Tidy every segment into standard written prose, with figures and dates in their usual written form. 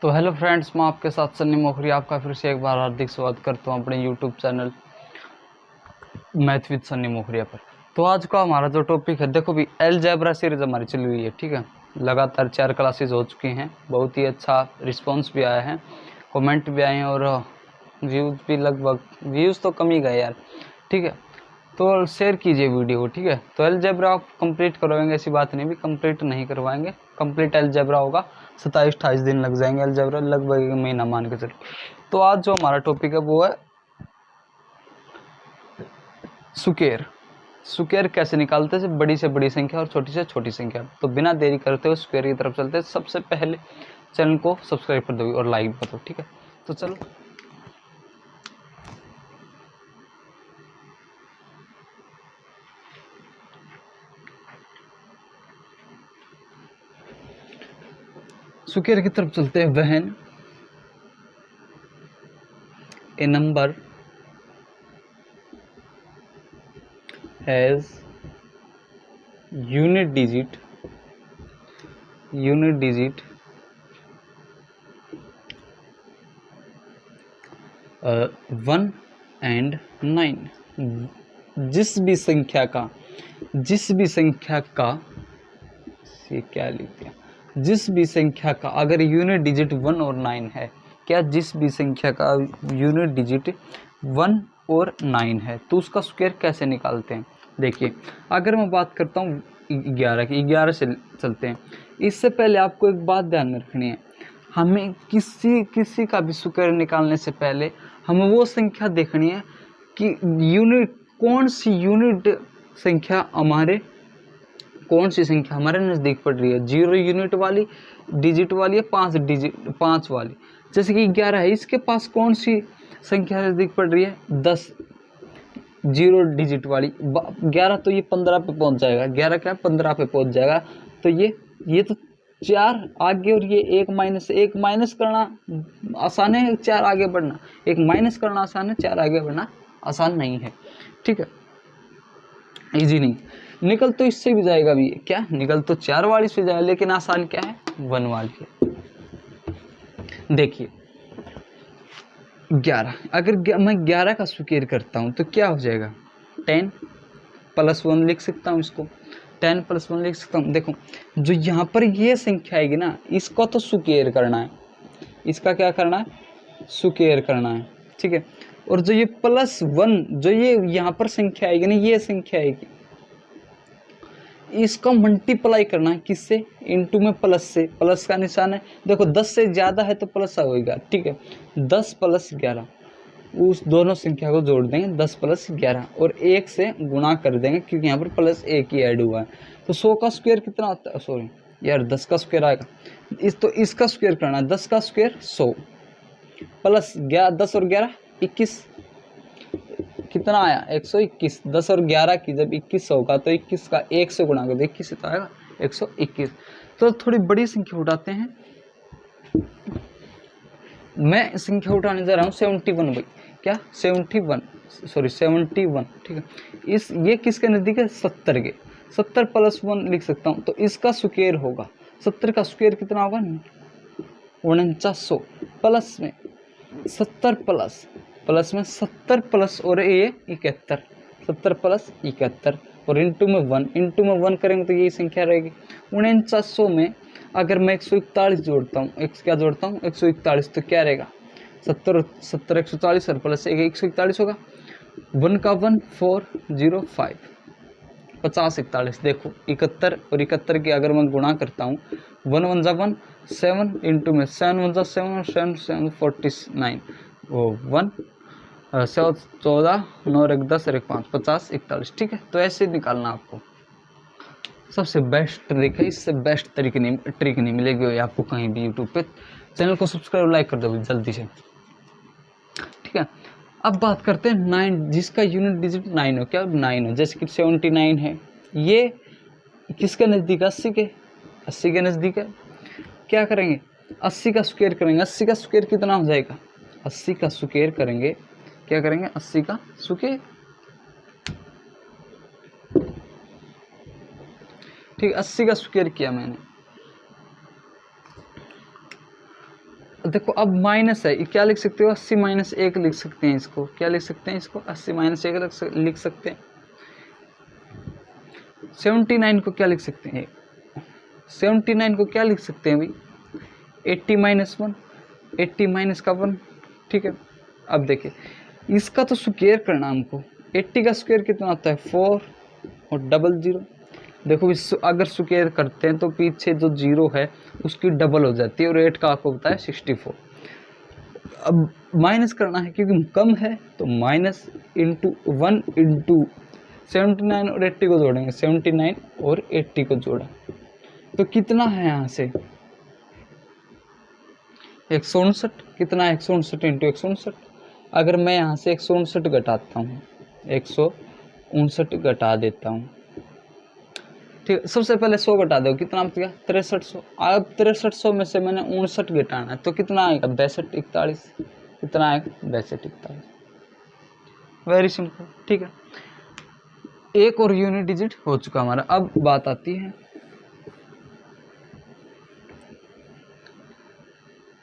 तो hello friends, मैं आपके साथ सन्नी मोखरी आपका फिर से एक बार हार्दिक स्वागत करता हूं अपने YouTube channel math with Sunny Mokhria पर। तो आज का हमारा जो टॉपिक है, देखो भी अलजेब्रा सीरीज हमारी चली हुई है, ठीक है। लगातार 4 क्लासेस हो चुकी हैं, बहुत ही अच्छा रिस्पांस भी आया है, कमेंट भी आए हैं और व्यूज़ भी लगभग, व्यूज़ तो कम ही गए यार, ठीक है। तो शेयर कीजिए वीडियो को, ठीक है। तो अलजेब्रा आप कंप्लीट करवाएंगे, ऐसी बात नहीं भी कंप्लीट नहीं करवाएंगे, कंप्लीट अलजेब्रा होगा 27-28 दिन लग जाएंगे, अलजेब्रा लगभग 1 महीना मान के चलो। तो आज जो हमारा टॉपिक है वो है स्क्वायर। स्क्वायर कैसे निकालते हैं, बड़ी से बड़ी संख्या और छोटी से छोटी संख्या। तो बिना देरी करते हुए स्क्वायर की तरफ चलते हैं। सबसे पहले चैनल को सब्सक्राइब कर दो और लाइक कर दो, ठीक है। तो चलो स्क्वायर की तरफ चलते हैं। When A number has unit digit 1 and 9, जिस भी संख्या का ये क्या लिखते हैं, जिस भी संख्या का अगर यूनिट डिजिट 1 और 9 है, क्या जिस भी संख्या का यूनिट डिजिट 1 और 9 है तो उसका स्क्वायर कैसे निकालते हैं। देखिए, अगर मैं बात करता हूँ 11 की, 11 से चलते हैं। इससे पहले आपको एक बात ध्यान में रखनी है, हमें किसी का भी स्क्वायर निकालने से पहले हमें वो संख्या देखनी है कि कौन सी संख्या हमारे नज़दीक पड़ रही है, 0 यूनिट वाली, डिजिट वाली या 5 वाली। जैसे कि 11 है, इसके पास कौन सी संख्या नज़दीक पड़ रही है, 10 0 डिजिट वाली। 11 तो ये 15 पे पहुंच जाएगा, 11 क्या 15 पे पहुंच जाएगा। तो ये तो 4 आगे और ये एक माइनस करना आसान है, 4 आगे बढ़ना, एक माइनस करना आसान है, 4 आगे बढ़ना आसान नहीं है, ठीक है, इजी नहीं। निकल तो इससे भी जाएगा भी, क्या निकल तो 4 वाली से जाएगा, लेकिन आसान क्या है, 1 वाली है। देखिए 11, अगर मैं 11 का स्क्वायर करता हूँ तो क्या हो जाएगा, 10 + 1 लिख सकता हूँ इसको, 10 + 1 लिख सकता हूँ। देखो जो यहाँ पर ये संख्या आएगी ना, इसका तो स्क्वायर करना है, इसका क्या करना है, स्क्वायर करना है, ठीक है। और जो ये +1 जो ये यहाँ पर संख्या आएगी ना, ये संख्या आएगी, इसका मल्टीप्लाई करना है किससे, इनटू में प्लस से, प्लस का निशान है। देखो 10 से ज़्यादा है तो प्लस होगा, ठीक है। 10 + 11, उस दोनों संख्या को जोड़ देंगे, 10 + 11 और 1 से गुणा कर देंगे, क्योंकि यहाँ पर +1 ही ऐड हुआ है। तो 100 का स्क्वायर कितना आता है, सॉरी यार 10 का स्क्वायर आएगा, तो इसका स्क्वायर करना है, 10 का स्क्वायर 100 प्लस 10 और 11 21, कितना आया 121। 10 और 11 की जब 21 होगा तो 21 का 1 से गुणा कर दो, 21 से तो आएगा 121। तो थोड़ी बड़ी संख्या उठाते हैं, मैं संख्या उठाने जा रहा हूँ 71 भाई, क्या 71, ठीक है। ये किसके नज़दीक है, 70 के, 70 + 1 लिख सकता हूँ। तो इसका स्क्वायर होगा, 70 का स्क्वायर कितना होगा, 4900 प्लस में 70 प्लस में 70 प्लस और ये 71, 70 + 71 और इंटू में 1 करेंगे तो यही संख्या रहेगी। 4900 में अगर मैं 141 जोड़ता हूँ, क्या जोड़ता हूँ 141, तो क्या रहेगा, 70 140 और प्लस 141 होगा, 1 का 1 405 50 41। देखो 71 और 71 की अगर मैं गुणा करता हूँ, 1 1 1 7 इंटू में 7 1 7 और 7 7 49 वो 1 7 14 9 1 10 1 5 50 41, ठीक है। तो ऐसे निकालना आपको, सबसे बेस्ट ट्रिक है, इससे बेस्ट ट्रिक नहीं मिलेगी आपको कहीं भी यूट्यूब पे। चैनल को सब्सक्राइब लाइक कर दो जल्दी से, ठीक है। अब बात करते हैं 9, जिसका यूनिट डिजिट 9 हो, क्या 9 हो, जैसे कि 79 है, ये किसके नज़दीक, 80 के नज़दीक है। क्या करेंगे, 80 का स्क्वायर करेंगे, 80 का स्क्वायर कितना हो जाएगा, 80 का स्क्वायर करेंगे, क्या करेंगे 80 का स्क्वायर, ठीक, 80 का स्क्वायर किया मैंने, देखो अब माइनस है, क्या लिख सकते हो 80 माइनस 1 लिख सकते हैं इसको, क्या लिख सकते हैं इसको 80 माइनस 1 लिख सकते हैं। 79 को क्या लिख सकते हैं, 79 को क्या लिख सकते हैं भाई 80 माइनस 1, 80 माइनस का 1, ठीक है। अब देखिए इसका तो स्क्वायर करना हमको, 80 का स्क्वायर कितना होता है 4 और डबल 0। देखो इस अगर स्क्वायर करते हैं तो पीछे जो 0 है उसकी डबल हो जाती है और 8 का आपको होता है 64। अब माइनस करना है क्योंकि कम है तो माइनस इंटू 1 इंटू 79 और 80 को जोड़ेंगे, 79 और 80 को जोड़ा तो कितना है यहाँ से 159, कितना है 159 इंटू 159। अगर मैं यहाँ से 159 घटाता हूँ, 159 घटा देता हूँ, ठीक है। सबसे पहले 100 घटा दो, कितना बचेगा 6300। अब 6300 में से मैंने 59 घटाना है तो कितना आएगा 62 41, कितना आएगा 62 41। वेरी सिंपल, ठीक है। एक और यूनिट डिजिट हो चुका हमारा। अब बात आती है,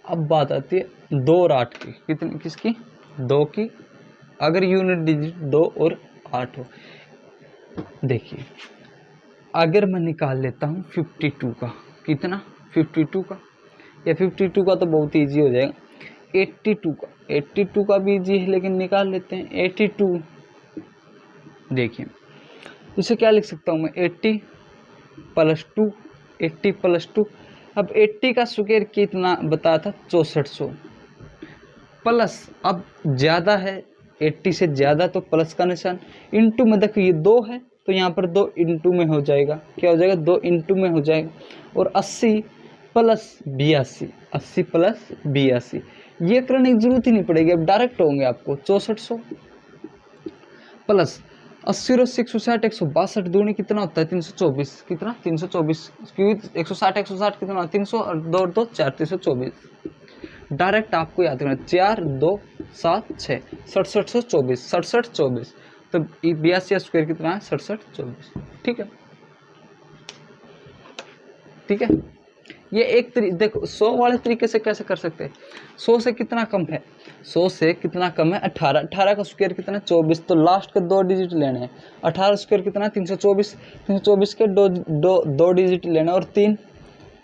अब बात आती है 2 और 8 की, कितनी किसकी 2 की। अगर यूनिट डिजिट 2 और 8 हो, देखिए अगर मैं निकाल लेता हूँ 52 का, कितना 52 का, या 52 का तो बहुत ईजी हो जाएगा, 82 का, 82 का भी ईजी है लेकिन निकाल लेते हैं 82। देखिए इसे क्या लिख सकता हूँ मैं 80 प्लस 2, 80 प्लस 2। अब 80 का स्क्वायर कितना बताया था 6400 प्लस, अब ज़्यादा है 80 से ज़्यादा तो प्लस का निशान, इंटू में देखो ये 2 है तो यहाँ पर 2 इंटू में हो जाएगा, क्या हो जाएगा 2 इंटू में हो जाएगा। और 80 प्लस 82, 80 प्लस 82, ये करने की जरूरत ही नहीं पड़ेगी, अब डायरेक्ट होंगे आपको 6400 प्लस 80 और 80 160 162 दूनी कितना होता है 324, कितना 324, क्योंकि 160 160 कितना 300 और 2 और 2 4 324। डायरेक्ट आपको याद करना 4 2 7 6 6724, 6724, तो 82 स्क्वायर कितना है 6724, ठीक है। ठीक है, ये एक देखो 100 वाले तरीके से कैसे कर सकते हैं। 100 से कितना कम है, 100 से कितना कम है 18, 18 का स्क्वायर कितना है 24, तो लास्ट के 2 डिजिट लेने हैं। 18 स्क्वायर कितना है 324, 324 के दो डिजिट लेना और 3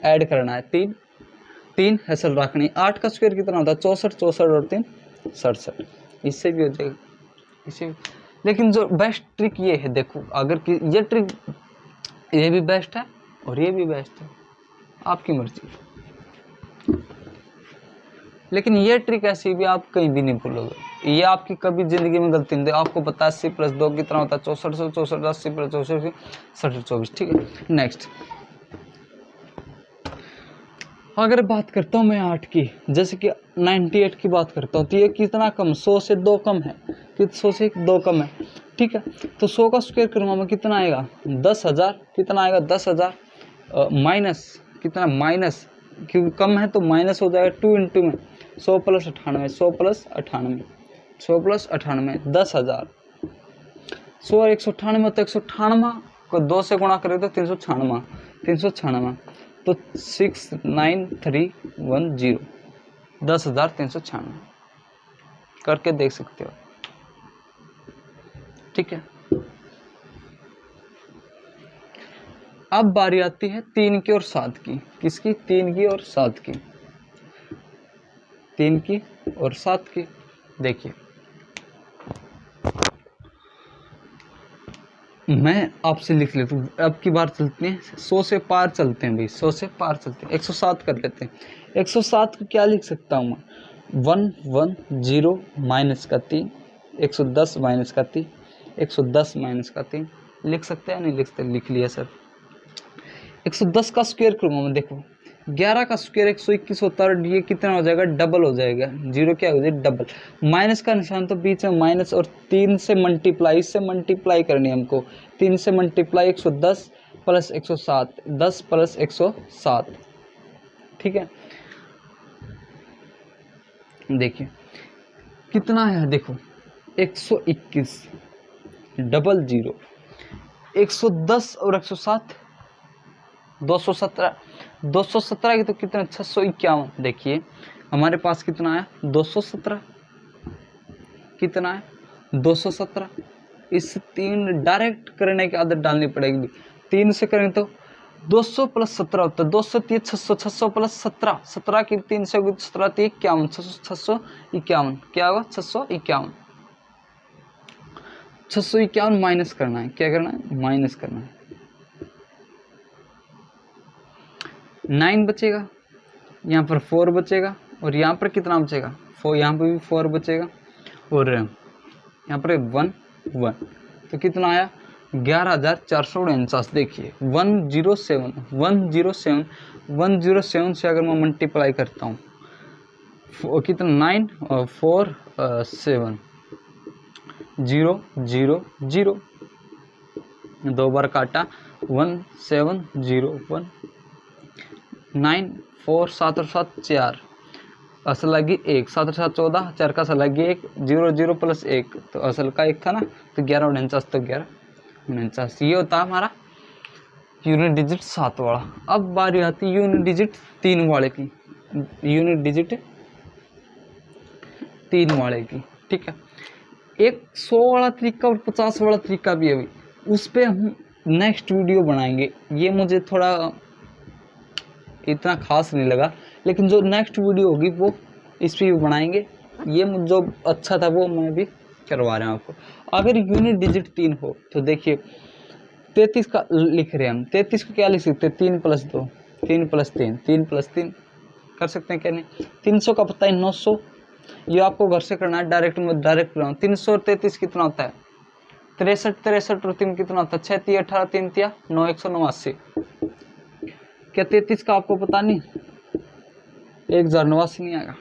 ऐड करना है, 3 हैसल रखनी। 8 का स्क्वायर कितना होता है 64, 64 और 3 67, इससे भी हो जाएगा, इससे। लेकिन जो बेस्ट ट्रिक ये है, देखो अगर ये ट्रिक, ये भी बेस्ट है और ये भी बेस्ट है, आपकी मर्जी। लेकिन ये ट्रिक ऐसी भी आप कहीं भी नहीं भूलोगे, ये आपकी कभी जिंदगी में गलती नहीं दे। आपको पता है 80 प्लस 2 कितना होता है 64, 64 80 प्लस 64 67, ठीक है। नेक्स्ट अगर बात करता हूँ मैं 8 की, जैसे कि 98 की बात करता हूँ, तो ये कितना कम 100 से 2 कम है, कि 100 से 2 कम है, ठीक है। तो 100 का स्क्वायर करूँगा मैं, कितना आएगा 10,000, कितना आएगा 10,000 माइनस कितना, माइनस क्योंकि कम है तो माइनस हो जाएगा 2 इंटू में 100 प्लस 98, 100 प्लस 98, 100 प्लस 98 10,000। 100 और 198 तो 198 को 2 से गुणा करें तो 396, 396 तो 69310, 10,396 करके देख सकते हो, ठीक है। अब बारी आती है 3 की और 7 की, किसकी 3 की और 7 की, 3 की और 7 की। देखिए मैं आपसे लिख लेता हूँ, अब की बार चलते हैं 100 से पार चलते हैं भाई, 100 से पार चलते हैं, 107 कर लेते हैं। 107 को क्या लिख सकता हूँ मैं 110 माइनस का 3, 110 माइनस का 3, 110 माइनस का 3 लिख सकते हैं, नहीं लिख सकते, लिख लिया सर। 110 का स्क्वायर करूँगा मैं, देखो 11 का स्क्वायर 121 होता है, ये कितना हो जाएगा डबल हो जाएगा, 0 क्या हो जाएगा डबल, माइनस का निशान तो बीच में माइनस, और 3 से मल्टीप्लाई, इससे मल्टीप्लाई करनी है हमको, 3 से मल्टीप्लाई 110 प्लस 107, 10 प्लस 107, ठीक है। देखिए कितना है, देखो 121 डबल 0, 110 और 107 217, 217 की तो कितना 651। देखिए हमारे पास कितना आया 217, कितना है 217। इस 3 डायरेक्ट करने की आदत डालनी पड़ेगी। 3 से करेंगे तो 200 प्लस 17 होता है 200 3 600, 600 प्लस 17, 17 की 3 से 17 3 51, 651 क्या होगा 651। 651 माइनस करना है, क्या करना है माइनस करना है। 9 बचेगा, यहाँ पर 4 बचेगा और यहाँ पर कितना बचेगा 4, यहाँ पर भी 4 बचेगा और यहाँ पर 1 1, तो कितना आया 11,449। देखिए 107 से अगर मैं मल्टीप्लाई करता हूँ कितना 9 और 4 7 0 0 0, 2 बार काटा 1 7 0 1 9 4 7 और 7 4, असल लगी 1, 7 और 7 14, 4 का असल लगी 1, 0 0 प्लस 1 तो असल का 1 था ना, तो 11,49 तो 11,49 ये होता है हमारा यूनिट डिजिट 7 वाला। अब बारी आती है यूनिट डिजिट 3 वाले की, यूनिट डिजिट 3 वाले की, ठीक है। एक 100 वाला तरीका और 50 वाला तरीका भी अभी उस पर हम नेक्स्ट वीडियो बनाएंगे। ये मुझे थोड़ा इतना खास नहीं लगा, लेकिन जो नेक्स्ट वीडियो होगी वो इस पर भी बनाएंगे। ये जो अच्छा था वो मैं भी करवा रहा हूँ आपको। अगर यूनिट डिजिट 3 हो तो देखिए 33 का लिख रहे हैं हम, 33 को क्या लिख सकते हैं 3 प्लस 2, 3 प्लस 3, 3 प्लस 3 कर सकते हैं क्या नहीं। 300 का पता है 900, ये आपको घर से करना है, डायरेक्ट में डायरेक्ट कर रहा हूँ। 300 और 33 कितना होता है 63, 63 और 3 कितना होता है 6 3 18 3 3 9 189। क्या 33 का आपको पता नहीं 1089 नहीं आएगा।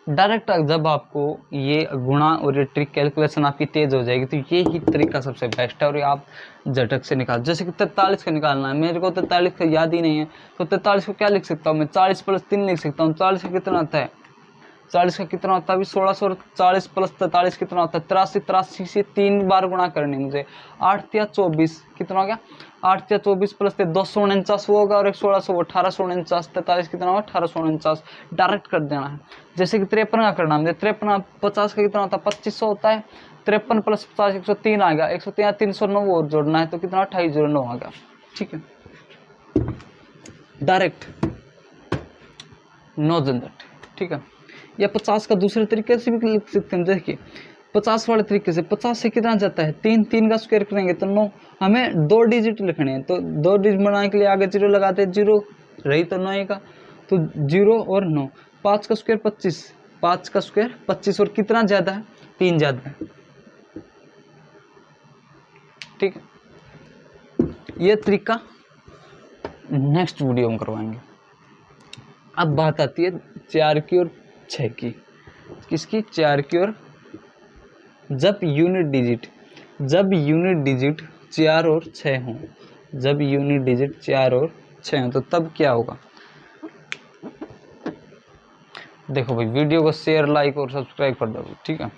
डायरेक्ट जब आपको ये गुणा और ये ट्रिक कैलकुलेशन आपकी तेज हो जाएगी तो ये ही तरीका सबसे बेस्ट है और ये आप झटक से निकाल। जैसे कि 43 का निकालना है, मेरे को 43 का याद ही नहीं है, तो 43 को क्या लिख सकता हूँ मैं 40 प्लस 3 लिख सकता हूँ। 40 का कितना आता है 40 का कितना होता है अभी 1600, 40 प्लस 43 कितना होता है 83, 83 से 3 बार गुणा करनी मुझे। 8 या 24 कितना हो गया 8 या 24 प्लस 249 होगा और 1600 1849, 43 कितना होगा 1849। डायरेक्ट कर देना है। जैसे कि 53 का करना मुझे 53 50 का कितना होता है 2500 होता है। 53 प्लस 50 103 आ गया, 103 309 और जोड़ना है तो कितना 2809 आ गया, ठीक है। डायरेक्ट नो झंझट, ठीक है। या 50 का दूसरे तरीके से भी लिख सकते हैं। देखिए 50 वाले तरीके से 50 से कितना जाता है 3, 3 का स्क्वायर करेंगे तो 9, हमें 2 डिजिट लिखने हैं तो 2 डिजिट बनाने के लिए आगे 0 लगाते हैं, 0 रही तो 9 का तो 0 और 9, 5 का स्क्वायर 25, 5 का स्क्वायर 25 और कितना ज़्यादा है 3 ज़्यादा है, ठीक है। ये तरीका नेक्स्ट वीडियो में करवाएंगे। अब बात आती है 4 की और 6 की। किसकी 4 की और जब यूनिट डिजिट 4 और 6 हों, जब यूनिट डिजिट 4 और 6 हों तो तब क्या होगा। देखो भाई वीडियो को शेयर लाइक और सब्सक्राइब कर दो, ठीक है।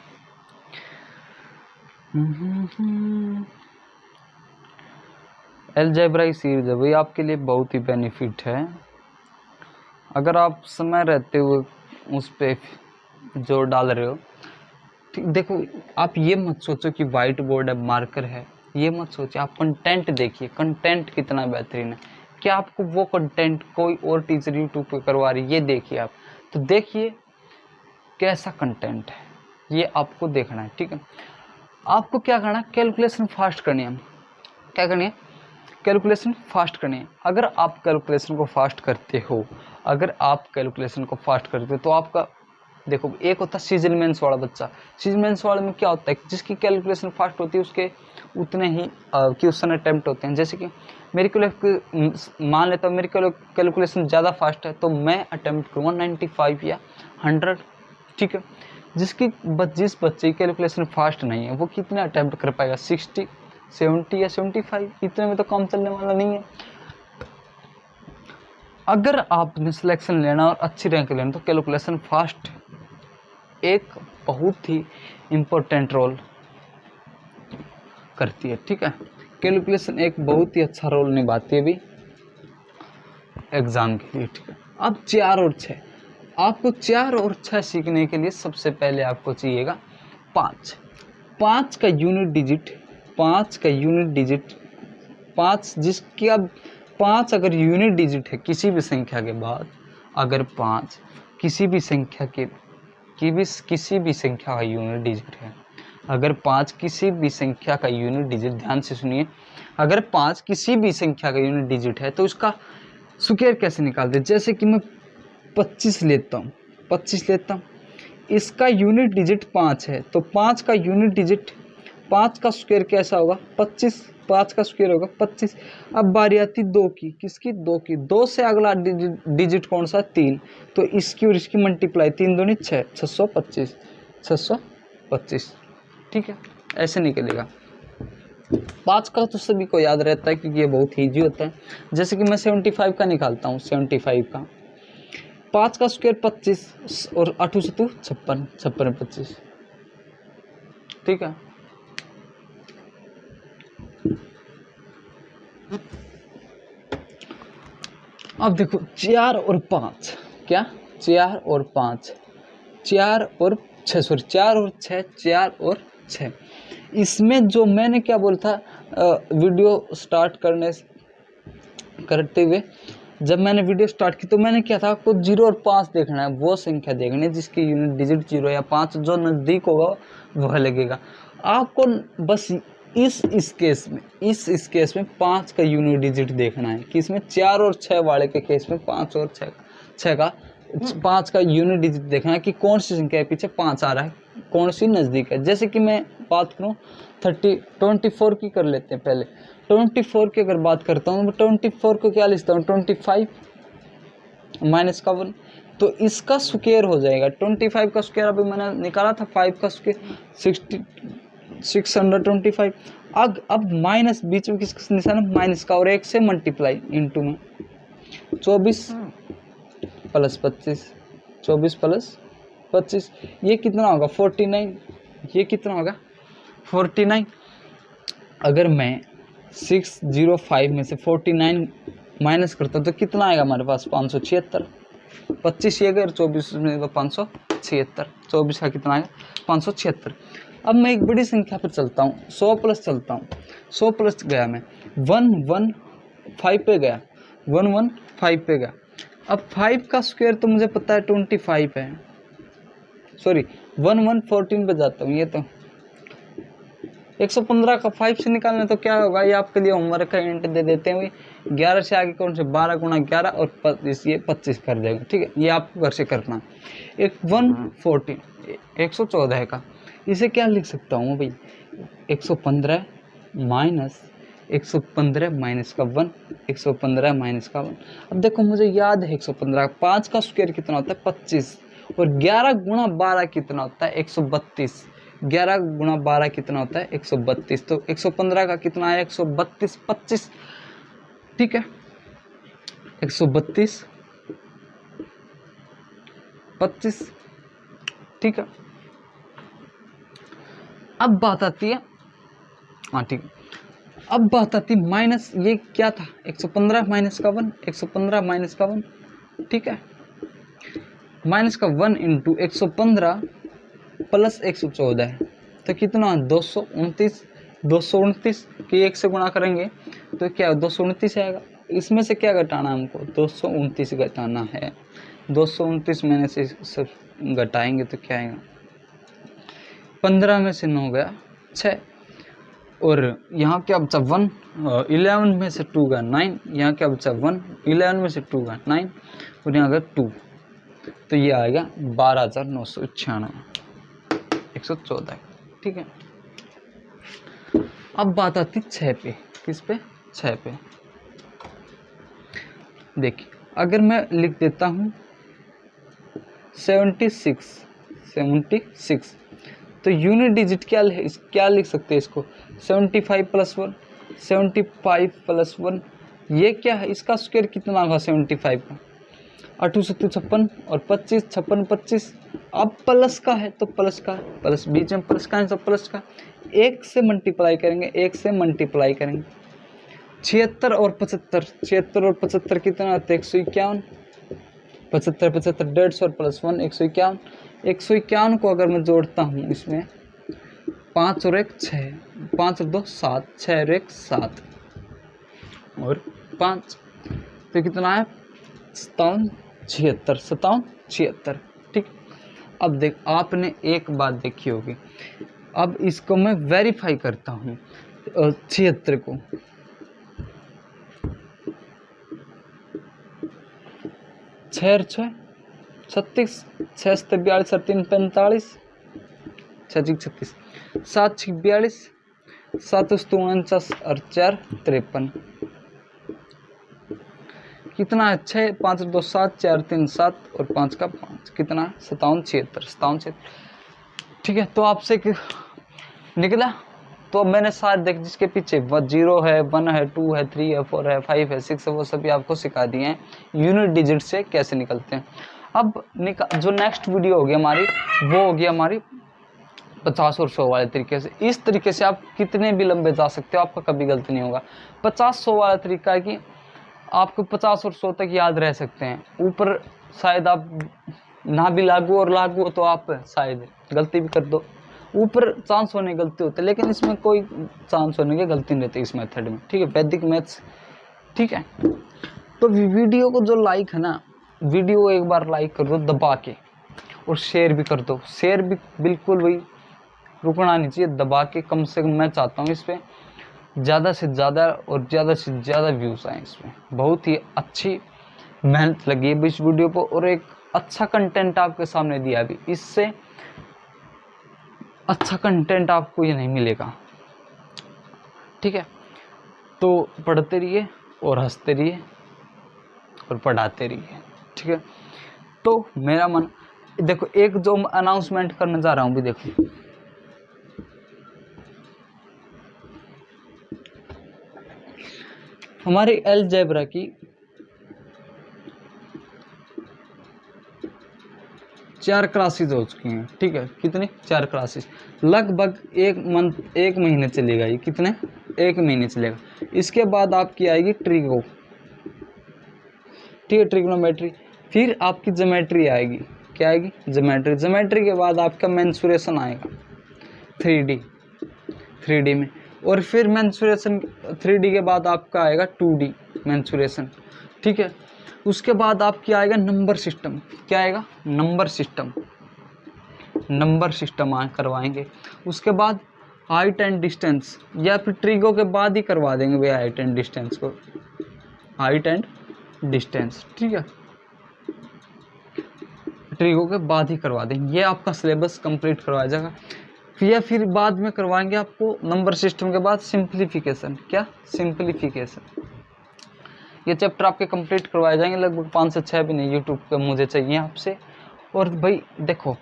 अलजेब्रा सीरीज है भाई आपके लिए बहुत ही बेनिफिट है। अगर आप समय रहते हुए उस पे जोर डाल रहे हो, ठीक। देखो आप ये मत सोचो कि वाइट बोर्ड है मार्कर है, ये मत सोचिए, आप कंटेंट देखिए कंटेंट कितना बेहतरीन है। क्या आपको वो कंटेंट कोई और टीचर यूट्यूब पे करवा रही है, ये देखिए आप, तो देखिए कैसा कंटेंट है, ये आपको देखना है, ठीक है। आपको क्या करना है कैलकुलेशन फास्ट करनी है। क्या करनी है कैलकुलेशन फास्ट करनी है। अगर आप कैलकुलेशन को फास्ट करते हो, तो आपका देखो एक होता है सीजनमेंस वाला बच्चा। सीजनमेंस वाले में क्या होता है जिसकी कैलकुलेशन फास्ट होती है उसके उतने ही क्वेश्चन अटेम्प्ट होते हैं। जैसे कि मान लेता हूँ मेरी कैलकुलेशन ज़्यादा फास्ट है तो मैं अटेम्प्ट करूँगा 95 या 100, ठीक है। जिस बच्चे की कैलकुलेशन फास्ट नहीं है वो कितने अटेम्प्ट कर पाएगा 60, 70 या 75, इतने में तो काम चलने वाला नहीं है। अगर आपने सिलेक्शन लेना और अच्छी रैंक लेना तो कैलकुलेशन फास्ट एक बहुत ही इम्पोर्टेंट रोल करती है, ठीक है। कैलकुलेशन एक बहुत ही अच्छा रोल निभाती है भी एग्ज़ाम के लिए, ठीक है। अब 4 और 6, आपको 4 और 6 सीखने के लिए सबसे पहले आपको चाहिएगा 5। 5 का यूनिट डिजिट, 5 का यूनिट डिजिट 5, जिसकी अब 5 अगर यूनिट डिजिट है किसी भी संख्या के बाद, अगर 5 किसी भी संख्या के किसी भी संख्या का यूनिट डिजिट है, अगर 5 किसी भी संख्या का यूनिट डिजिट, ध्यान से सुनिए, अगर 5 किसी भी संख्या का यूनिट डिजिट है तो उसका स्क्वायर कैसे निकालते हैं। जैसे कि मैं 25 लेता हूँ, 25 लेता हूँ, इसका यूनिट डिजिट 5 है, तो 5 का यूनिट डिजिट, 5 का स्क्वायर कैसा होगा 25, 5 का स्क्वायर होगा 25। अब बारी आती 2 की, किसकी 2 की, 2 से अगला डिजिट कौन सा 3, तो इसकी और इसकी मल्टीप्लाई, 3 दूनी 6, 625, 625, ठीक है, ऐसे निकलेगा। 5 का तो सभी को याद रहता है क्योंकि ये बहुत ईजी होता है। जैसे कि मैं 75 का निकालता हूँ, 75 का 5 का स्क्वायर 25 और 8 से 2 56, 56 25, ठीक है। अब देखो 4 और 5, क्या 4 और 5, 4 और 6, सॉरी 4 और 6, 4 और 6, इसमें जो मैंने क्या बोला था वीडियो स्टार्ट करते हुए, जब मैंने वीडियो स्टार्ट की तो मैंने क्या था, आपको 0 और 5 देखना है, वो संख्या देखनी है जिसकी यूनिट डिजिट 0 या 5, जो नज़दीक होगा वह लगेगा आपको। बस इस केस में 5 का यूनिट डिजिट देखना है, कि इसमें 4 और 6 वाले के केस में 5 और 6 का 5 का यूनिट डिजिट देखना है कि कौन सी संख्या के पीछे 5 आ रहा है, कौन सी नज़दीक है। जैसे कि मैं बात करूँ 24 की कर लेते हैं पहले। 24 की अगर बात करता हूँ, 24 को क्या लिखता हूँ 25 माइनस का 1, तो इसका स्क्वायर हो जाएगा 25 का स्क्वायर, अभी मैंने निकाला था 5 का स्क्वायर 625। अब माइनस बीच में किसका निशान है, माइनस का, और 1 से मल्टीप्लाई इंटू में 24 प्लस 25, 24 प्लस 25, ये कितना होगा 49, ये कितना होगा 49। अगर मैं 605 में से 49 माइनस करता हूँ तो कितना आएगा हमारे पास 576, 25 ये गया 24 में तो 576, 24 का कितना आएगा 576। अब मैं एक बड़ी संख्या पर चलता हूँ, 100 प्लस चलता हूँ, 100 प्लस गया मैं 115 पे गया, 115 पे गया। अब 5 का स्क्वायर तो मुझे पता है 25 है, सॉरी 1114 पे जाता हूँ, ये तो 115 का 5 से निकालना, तो क्या होगा, ये आपके लिए होमवर्क का हिंट दे देते हैं। 11 से आगे कौन से 12 गुणा 11 और 25, ये 25 कर देगा, ठीक है, ये आपको घर से करना। एक 114 114 का, इसे क्या लिख सकता हूँ भाई 115 माइनस 115 माइनस का 1, 115 माइनस का 1। अब देखो मुझे याद है 115, 5 का स्क्वायर कितना होता है 25, और 11 गुणा 12 कितना होता है 132, 11 गुणा 12 कितना होता है 132, तो 115 का कितना है 132, 25, ठीक है 132 25, ठीक है। अब बात आती है, हाँ ठीक है, अब बात आती है माइनस, ये क्या था 115 माइनस का 1, 115 माइनस का 1, ठीक है, माइनस का 1 इंटू 115 प्लस 114 है, तो कितना 229, 229 की 1 से गुणा करेंगे तो क्या 229 आएगा। इसमें से क्या घटाना है हमको 229 घटाना है, 229 में से सब घटाएंगे तो क्या आएगा 15 में से 9 गया 6, और यहाँ क्या बचा 1, 11 में से 2 गया 9, यहाँ क्या बचा 1, 11 में से 2 गया 9, और यहाँ गया 2, तो ये आएगा 12,996, 114, ठीक है। अब बात आती 6 पे, किस पे 6 पे। देखिए अगर मैं लिख देता हूँ 76, तो यूनिट डिजिट क्या लिख सकते हैं इसको 75 प्लस 1, 75 प्लस 1, ये क्या है, इसका स्क्वायर कितना होगा 75 का 8 से 56 और 25, 56 25। अब प्लस का है तो प्लस का, प्लस बीच में प्लस का है, सब प्लस का, 1 से मल्टीप्लाई करेंगे, 1 से मल्टीप्लाई करेंगे 76 और 75, 76 और 75 कितना होता है 151, 75 75 150 और प्लस 1 151। 151 को अगर मैं जोड़ता हूँ इसमें 5 और 1 6, 5 और 2 7, 6 और 1 7 और 5, तो कितना है 57 76 57 76। ठीक, अब देख आपने एक बात देखी होगी, अब इसको मैं वेरीफाई करता हूँ 76 को, 6 और 6 36, 6 7 42 और 3 45, 6 36, 7 6 42, 7 49 और 4 53, कितना है 6 5 2 7 4 3 7 और 5 का 5, कितना है 57 76 57। ठीक है, तो आपसे निकला, तो अब मैंने सारे देख जिसके पीछे 0 है 1 है 2 है 3 है 4 है 5 है 6 है वो सभी आपको सिखा दिए हैं यूनिट डिजिट से कैसे निकलते हैं। अब जो नेक्स्ट वीडियो होगी हमारी वो होगी हमारी 50 और 100 वाले तरीके से। इस तरीके से आप कितने भी लंबे जा सकते हो, आपका कभी गलती नहीं होगा। 50 100 वाला तरीका है कि आपको 50 और 100 तक याद रह सकते हैं, ऊपर शायद आप ना भी लागू और लागू हो तो आप शायद गलती भी कर दो, ऊपर चांस होने गलती होते, लेकिन इसमें कोई चांस होने की गलती नहीं रहती इस मेथड में। ठीक है, वैदिक मैथ्स। ठीक है, तो वीडियो को जो लाइक है ना, वीडियो एक बार लाइक कर दो दबा के, और शेयर भी कर दो, शेयर भी बिल्कुल वही रुकना नहीं चाहिए, दबा के। कम से कम मैं चाहता हूँ इस पर ज़्यादा से ज़्यादा और ज़्यादा से ज़्यादा व्यूज़ आए। इसमें बहुत ही अच्छी मेहनत लगी है इस वीडियो पर, और एक अच्छा कंटेंट आपके सामने दिया अभी, इससे अच्छा कंटेंट आपको ये नहीं मिलेगा। ठीक है, तो पढ़ते रहिए और हंसते रहिए और पढ़ाते रहिए। ठीक है, तो मेरा मन देखो, एक जो अनाउंसमेंट करने जा रहा हूँ भी देखो, हमारी अलजेब्रा की 4 क्लासेस हो चुकी हैं। ठीक है, कितनी 4 क्लासेस, लगभग एक महीने चलेगा ये, कितने 1 महीने चलेगा। इसके बाद आपकी आएगी ट्रिगो, ठीक है, ट्रिग्नोमेट्री, फिर आपकी ज्योमेट्री आएगी, क्या आएगी ज्योमेट्री। ज्योमेट्री के बाद आपका मेंसुरेशन आएगा 3D में, और फिर मेंसुरेशन 3D के बाद आपका आएगा 2D मेंसुरेशन। ठीक है, उसके बाद आपकी आएगा नंबर सिस्टम, क्या आएगा नंबर सिस्टम करवाएंगे। उसके बाद हाइट एंड डिस्टेंस, या फिर ट्रिगो के बाद ही करवा देंगे भैया हाइट एंड डिस्टेंस को, हाइट एंड डिस्टेंस। ठीक है, ट्रिगो के बाद ही करवा देंगे, ये आपका सिलेबस कंप्लीट करवाया जाएगा। या फिर बाद में करवाएंगे आपको नंबर सिस्टम के बाद सिंप्लीफिकेशन, क्या सिंप्लीफिकेशन। ये चैप्टर आपके कंप्लीट करवाए जाएंगे, लगभग 5 से 6 भी नहीं, यूट्यूब पे मुझे चाहिए आपसे। और भाई देखो,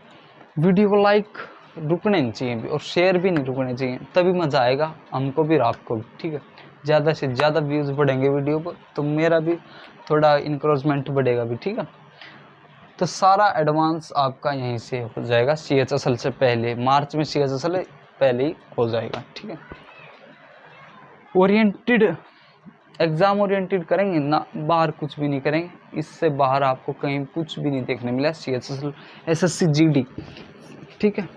वीडियो को लाइक रुकने नहीं चाहिए और शेयर भी नहीं रुकने चाहिए, तभी मज़ा आएगा हमको भी और आपको भी। ठीक है, ज़्यादा से ज़्यादा व्यूज़ बढ़ेंगे वीडियो पर, तो मेरा भी थोड़ा इंक्रोचमेंट बढ़ेगा भी। ठीक है, तो सारा एडवांस आपका यहीं से हो जाएगा, CHSL से पहले, मार्च में CHSL पहले ही हो जाएगा। ठीक है, ओरिएंटेड एग्ज़ाम ओरिएंटेड करेंगे ना, बाहर कुछ भी नहीं करेंगे, इससे बाहर आपको कहीं कुछ भी नहीं देखने मिला। CHSL SSC GD, ठीक है।